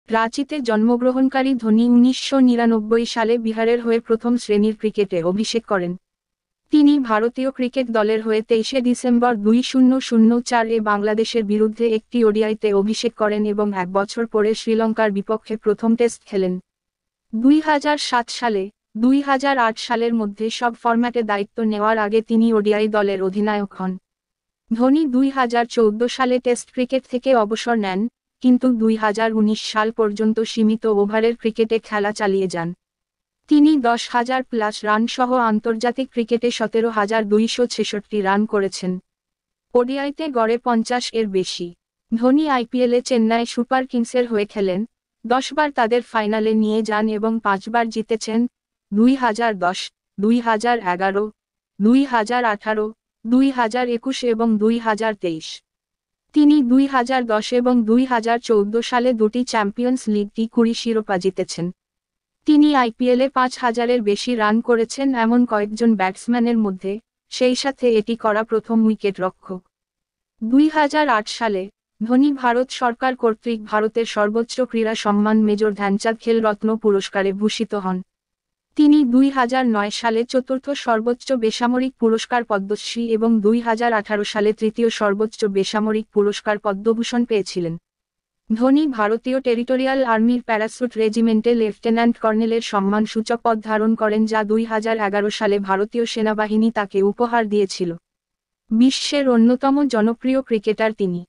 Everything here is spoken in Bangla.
রাঁচিতে জন্মগ্রহণকারী ধোনি ১৯৯৯ সালে বিহারের হয়ে প্রথম শ্রেণীর ক্রিকেটে অভিষেক করেন। তিনি ভারতীয় ক্রিকেট দলের হয়ে ২৩শে ডিসেম্বর ২০০৪ বাংলাদেশের বিরুদ্ধে একটি ওডিআইতে অভিষেক করেন এবং ১ বছর পরে শ্রীলঙ্কার বিপক্ষে প্রথম টেস্ট খেলেন। ২০০৭ সালে ২০০৮ সালের মধ্যে সব ফরম্যাটে দায়িত্ব নেওয়ার আগে তিনি ওডিআই দলের অধিনায়ক হন। ধোনি ২০১৪ সালে টেস্ট ক্রিকেট থেকে অবসর নেন, কিন্তু ২০১৯ সাল পর্যন্ত সীমিত ওভারের ক্রিকেটে খেলা চালিয়ে যান। তিনি ১০,০০০+ রান সহ আন্তর্জাতিক ক্রিকেটে ১৭,২৬৬ রান করেছেন। ওডিআইতে গড়ে ৫০-এর বেশি। ধোনি আইপিএলে চেন্নাই সুপার কিংসের হয়ে খেলেন, ১০ বার তাদের ফাইনালে নিয়ে যান এবং ৫ বার জিতেছেন: ২০১০, ২০১১, ২০১৮, ২০২১ এবং ২০২৩। তিনি ২০১০ এবং ২০১৪ সালে দুটি চ্যাম্পিয়ন্স লিগ টি২০ শিরোপা জিতেছেন। তিনি আইপিএলে ৫,০০০-এর বেশি রান করেছেন এমন কয়েকজন ব্যাটসম্যানের মধ্যে, সেই সাথে এটি করা প্রথম উইকেটরক্ষক। ২০০৮ সালে ধোনি ভারত সরকার কর্তৃক ভারতের সর্বোচ্চ ক্রীড়া সম্মান মেজর ধ্যানচাঁদ খেলরত্ন পুরস্কারে ভূষিত হন। তিনি ২০০৯ সালে চতুর্থ সর্বোচ্চ বেসামরিক পুরস্কার পদ্মশ্রী এবং ২০১৮ সালে তৃতীয় সর্বোচ্চ বেসামরিক পুরস্কার পদ্মভূষণ পেয়েছিলেন। ধোনি ভারতীয় টেরিটোরিয়াল আর্মির প্যারাসুট রেজিমেন্টে লেফটেন্যান্ট কর্নেলের সম্মানসূচক পদ ধারণ করেন, যা ২০১১ সালে ভারতীয় সেনাবাহিনী তাকে উপহার দিয়েছিল। বিশ্বের অন্যতম জনপ্রিয় ক্রিকেটার তিনি।